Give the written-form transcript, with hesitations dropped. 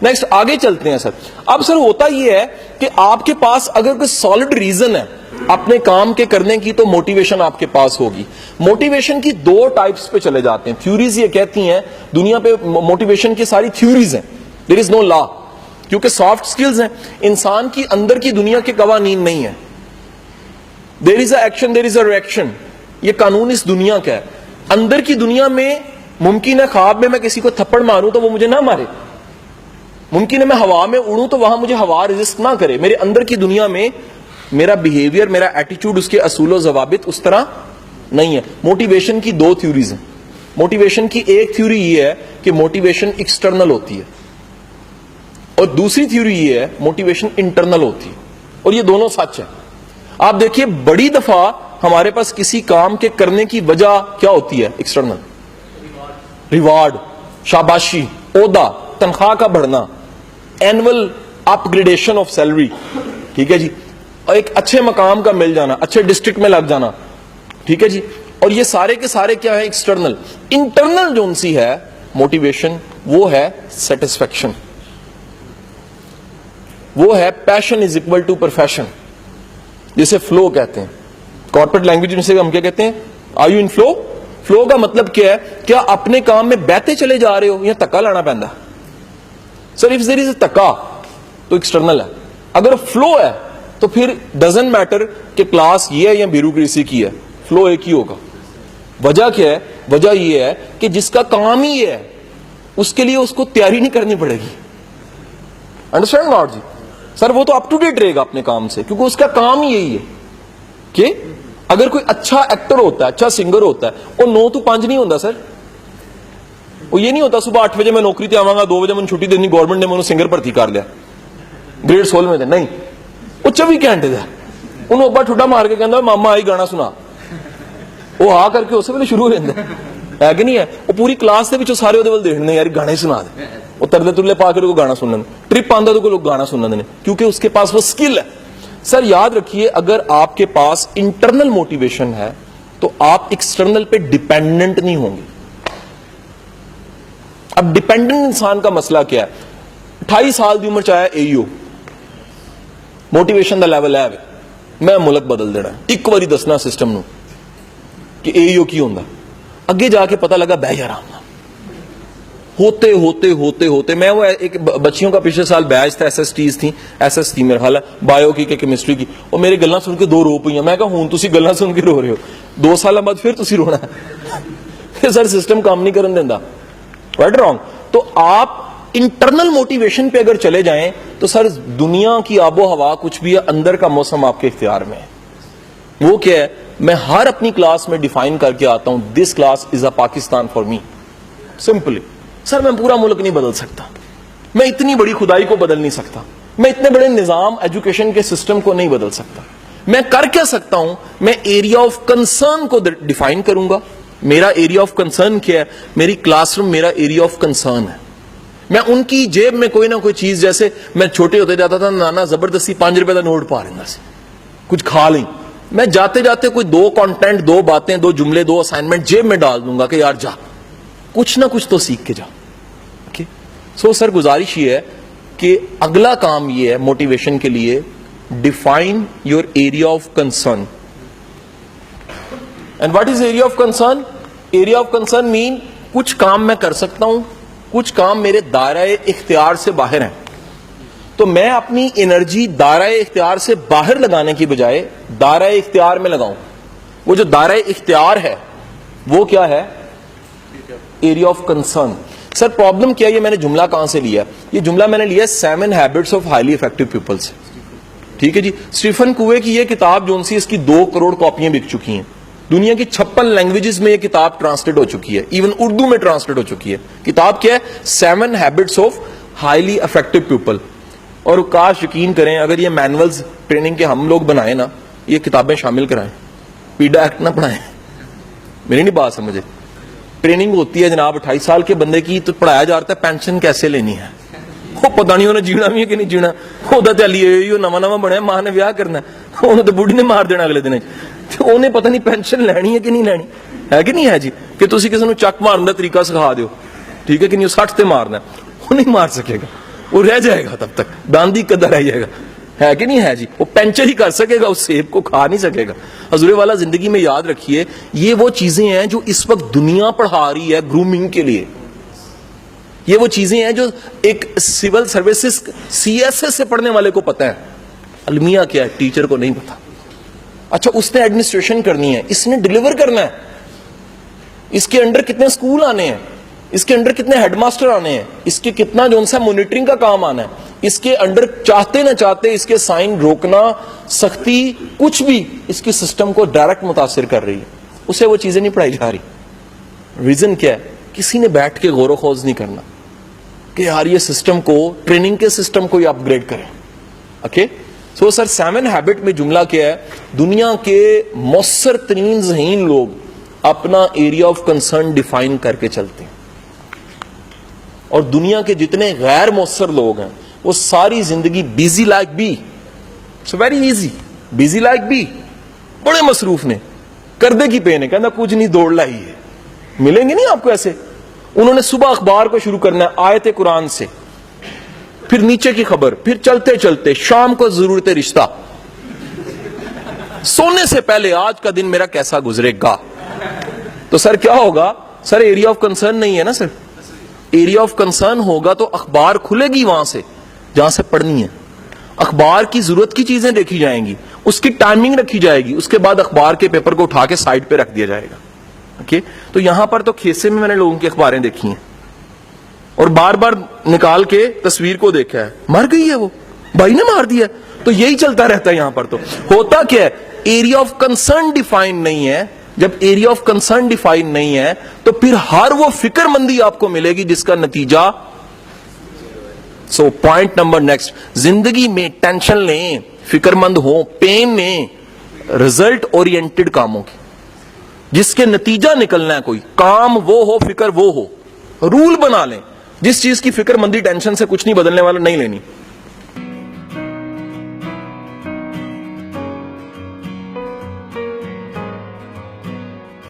Next آگے چلتے ہیں سر. اب سر ہوتا یہ ہے کہ آپ کے پاس اگر کوئی سالڈ ریزن ہے اپنے کام کے کرنے کی تو موٹیویشن آپ کے پاس ہوگی. موٹیویشن کی دو ٹائپس پہ چلے جاتے ہیں. تھیوریز یہ کہتی ہیں دنیا پہ موٹیویشن کی ساری تھیوریز ہیں, دیر از نو لا, کیونکہ سافٹ سکلز ہیں, انسان کی اندر کی دنیا کے قوانین نہیں ہے. دیر از اے action, there is a reaction, یہ قانون اس دنیا کا ہے. اندر کی دنیا میں ممکن ہے خواب میں کسی کو تھپڑ ماروں تو وہ مجھے نہ مارے, ممکن ہے میں ہوا میں اڑوں تو وہاں مجھے ہوا ریزسٹ نہ کرے. میرے اندر کی دنیا میں میرا بیہیویئر, میرا ایٹیچیوڈ, اس کے اصول و ضوابط اس طرح نہیں ہے. موٹیویشن کی دو تھیوریز ہیں. موٹیویشن کی ایک تھیوری یہ ہے کہ موٹیویشن ایکسٹرنل ہوتی ہے, اور دوسری تھیوری یہ ہے موٹیویشن انٹرنل ہوتی ہے, اور یہ دونوں سچ ہے. آپ دیکھیے بڑی دفعہ ہمارے پاس کسی کام کے کرنے کی وجہ کیا ہوتی ہے, ایکسٹرنل, ریوارڈ, شاباشی, عہدہ, تنخواہ کا بڑھنا, annual up gradation of salary, ٹھیک ہے جی, اور ایک اچھے مقام کا مل جانا, اچھے ڈسٹرکٹ میں لگ جانا, ٹھیک ہے جی. اور یہ سارے کے سارے کیا ہے, ایکسٹرنل. انٹرنل جو سی ہے موٹیویشن, وہ ہے سیٹسفیکشن, وہ ہے پیشن از اکول ٹو پروفیشن, جسے فلو کہتے ہیں. کارپوریٹ لینگویج میں سے ہم کیا کہتے ہیں, are you in flow. Flow کا مطلب کیا ہے, کیا اپنے کام میں بہتے چلے جا رہے ہو یا تکا لانا پہنتا. سر اف دیر از اے تکا تو ایکسٹرنل ہے, اگر فلو ہے تو پھر ڈزنٹ میٹر کہ کلاس یہ ہے یا بیوروکریسی کی ہے, فلو ایک ہی ہوگا. وجہ کیا ہے, وجہ یہ ہے کہ جس کا کام ہی یہ ہے اس کے لیے اس کو تیاری نہیں کرنی پڑے گی. انڈرسٹینڈ ناٹ جی. سر وہ تو اپ ٹو ڈیٹ رہے گا اپنے کام سے, کیونکہ اس کا کام ہی یہی ہے کہ اگر کوئی اچھا ایکٹر ہوتا ہے, اچھا سنگر ہوتا ہے, وہ 9 to 5 نہیں ہوتا. سر وہ یہ نہیں ہوتا صبح 8 بجے میں نوکری تے آواں گا, 2 بجے میں چھٹی دینی, گورنمنٹ نے مجھے سنگر بھرتی کر لیا گریڈ 16 میں. نہیں, وہ 24 گھنٹے دا انہوں ابا ٹھڈا مار کے کہندا ماما آئی گانا سنا, وہ آ کر کے اس ویلے شروع ہو جاندا ہے کہ نہیں ہے. وہ پوری کلاس دے وچ سارے اودے ول دیکھنے یار گانے سنا دے, وہ ترلے ترلے پا کے گانا سنن, ٹرپ آندا تو کوئی گانا سنن دے, کیونکہ اس کے پاس وہ سکل ہے. سر یاد رکھیے, اگر آپ کے پاس انٹرنل موٹیویشن ہے تو آپ ایکسٹرنل پہ ڈیپینڈنٹ نہیں ہوں گے. اب ڈیپینڈنٹ انسان کا مسئلہ کیا ہے, 28 سال دی عمر چاہے اے او, موٹیویشن دا لیول ہے میں ملک بدل دینا, ایک باری دسنا سسٹم نو کہ اے او کی ہوندا, اگے جا کے پتہ لگا بہ آرام ہوتے ہوتے ہوتے ہوتے. میں وہ ایک بچیوں کا پچھلے سال بیچ تھا, ایس ایس ٹیز تھیں, ایس ایس تھی میرا خیال ہے, بایو کی کہ کیمسٹری کی, اور میری گلاں سن کے 2 رو پئی. میں کہا ہوں تسی گلاں سن کے رو رہے ہو, 2 سال بعد پھر تسی رونا ہے. سر سسٹم کام نہیں کرن دیندا, رائٹ رانگ. تو آپ انٹرنل موٹیویشن پہ اگر چلے جائیں تو سر دنیا کی آب و ہوا کچھ بھی ہے, اندر کا موسم آپ کے اختیار میں ہے. وہ کیا ہے, میں ہر اپنی کلاس میں ڈیفائن کر کے آتا ہوں, this class is a Pakistan for me, simply. Sir میں پورا ملک نہیں بدل سکتا, میں اتنی بڑی خدائی کو بدل نہیں سکتا, میں اتنے بڑے نظام ایجوکیشن کے سسٹم کو نہیں بدل سکتا. میں کر کیا سکتا ہوں, میں ایریا آف کنسرن کو ڈیفائن کروں گا. میرا ایریا آف کنسرن کیا ہے, میری کلاس روم میرا ایریا آف کنسرن ہے. میں ان کی جیب میں کوئی نہ کوئی چیز, جیسے میں چھوٹے ہوتے جاتا تھا, نانا زبردستی 5 روپے کا نوٹ پا رہا سی, کچھ کھا لیں, میں جاتے جاتے کوئی 2 کانٹینٹ, 2 باتیں, 2 جملے, 2 اسائنمنٹ جیب میں ڈال دوں گا کہ یار جا کچھ نہ کچھ تو سیکھ کے جا. سو سر گزارش یہ ہے کہ اگلا کام یہ ہے موٹیویشن کے لیے, define your area of concern. And what is area of concern? Area of concern مین کچھ کام میں کر سکتا ہوں, کچھ کام میرے دائرہ اختیار سے باہر ہیں, تو میں اپنی انرجی دائرہ اختیار سے باہر لگانے کی بجائے دائرہ اختیار میں لگاؤں. وہ جو دائرہ اختیار ہے وہ کیا ہے, area of concern. Sir problem کیا ہے, یہ میں نے جملہ کہاں سے لیا؟ یہ جملہ میں نے لیا 7 habits of highly effective people سے, ٹھیک ہے جی. اسٹیفن کوے کی یہ کتاب جو سی, اس کی 2 کروڑ کاپیاں بک چکی ہیں. دنیا کی 56 لینگویجز میں یہ کتاب ٹرانسلیٹ ہو چکی ہے, ایون اردو میں ٹرانسلیٹ ہو چکی ہے. کتاب کیا ہے, 7 habits of highly effective people. اور کاش یقین کریں اگر یہ مینولز ٹریننگ کے ہم لوگ بنائیں نا, یہ کتابیں شامل کرائیں, پیڈا ایکٹ نہ پڑھائیں. میری نہیں بات سمجھے, ٹریننگ ہوتی ہے جناب 28 سال کے بندے کی, تو پڑھایا جاتا ہے پینشن کیسے لینی ہے, وہ پتہ نہیں انہیں جینا بھی ہے کہ نہیں جینا, وہ نواں بنیا, ماں نے بیاہ کرنا, انہوں تو بوڑھی نے مار دینا اگلے دن, انہیں پتہ نہیں پینشن لینی ہے کہ نہیں لینی ہے کہ نہیں ہے جی. کہ تسی کسی نے چک مارن کا طریقہ سکھا دیو, ٹھیک ہے کہ نہیں, 60 تے مارنا ہے, وہ نہیں مار سکے گا. وہ رہ جائے گا تب تک، گاندھی قدر رہ جائے گا، ہے کہ نہیں ہے جی؟ وہ پینچر ہی کر سکے گا، اس سیب کو کھا نہیں سکے گا۔ حضور والا زندگی میں یاد رکھیے، یہ وہ چیزیں ہیں جو اس وقت دنیا پڑھا رہی ہے گرومنگ کے لیے، یہ وہ چیزیں ہیں جو ایک civil services C S S سے پڑھنے والے کو پتہ ہے، المیہ کیا ہے ٹیچر کو نہیں پتا۔ اچھا اس نے ایڈمنسٹریشن کرنی ہے، اس نے ڈیلیور کرنا ہے، اس کے انڈر کتنے اسکول آنے ہیں، اس کے انڈر کتنے ہیڈ ماسٹر آنے ہیں، اس کے کتنا جو سا مانیٹرنگ کا کام آنا ہے، اس کے انڈر چاہتے نہ چاہتے اس کے سائن روکنا، سختی، کچھ بھی اس کے سسٹم کو ڈائریکٹ متاثر کر رہی ہے، اسے وہ چیزیں نہیں پڑھائی جا رہی۔ ریزن کیا ہے؟ کسی نے بیٹھ کے غور و خوض نہیں کرنا کہ یار یہ سسٹم کو، ٹریننگ کے سسٹم کو یہ اپ گریڈ کریں۔ اوکے سو سر 7 ہیبٹ میں جملہ کیا ہے؟ دنیا کے مؤثر ترین ذہین لوگ اپنا ایریا آف کنسرن ڈیفائن کر کے چلتے ہیں، اور دنیا کے جتنے غیر مؤثر لوگ ہیں وہ ساری زندگی busy like bee, it's very easy, busy like bee, بڑے مصروف نے، کردے کی پے نے، کہنا کچھ نہیں دوڑ لائی ہے، ملیں گے نہیں آپ کو ایسے۔ انہوں نے صبح اخبار کو شروع کرنا ہے آیت قرآن سے، پھر نیچے کی خبر، پھر چلتے چلتے شام کو ضرورت رشتہ، سونے سے پہلے آج کا دن میرا کیسا گزرے گا۔ تو سر کیا ہوگا؟ سر ایریا آف کنسرن نہیں ہے نا سر، ایریا آف کنسرن ہوگا تو اخبار کھلے گی وہاں سے جہاں سے پڑھنی ہے، اخبار کی ضرورت کی چیزیں دیکھی جائیں گی، اس کی ٹائمنگ رکھی جائے گی، اس کے بعد اخبار کے پیپر کو اٹھا کے سائڈ پہ رکھ دیا جائے گا۔ اوکے تو یہاں پر تو کھیسے میں نے لوگوں کی اخباریں دیکھی ہیں اور بار بار نکال کے تصویر کو دیکھا ہے، مر گئی ہے وہ، بھائی نے مار دیا، تو یہی چلتا رہتا ہے۔ یہاں پر تو ہوتا کیا ہے؟ ایریا آف کنسرن ڈیفائن نہیں ہے۔ جب ایریا آف کنسرن ڈیفائن نہیں ہے تو پھر ہر وہ فکر مندی آپ کو ملے گی جس کا نتیجہ، سو پوائنٹ نمبر نیکسٹ، زندگی میں ٹینشن لیں، فکر مند ہوں، پین لیں ریزلٹ اورینٹڈ کاموں کی، جس کے نتیجہ نکلنا ہے، کوئی کام وہ ہو، فکر وہ ہو، رول بنا لیں، جس چیز کی فکر مندی ٹینشن سے کچھ نہیں بدلنے والا نہیں لینی۔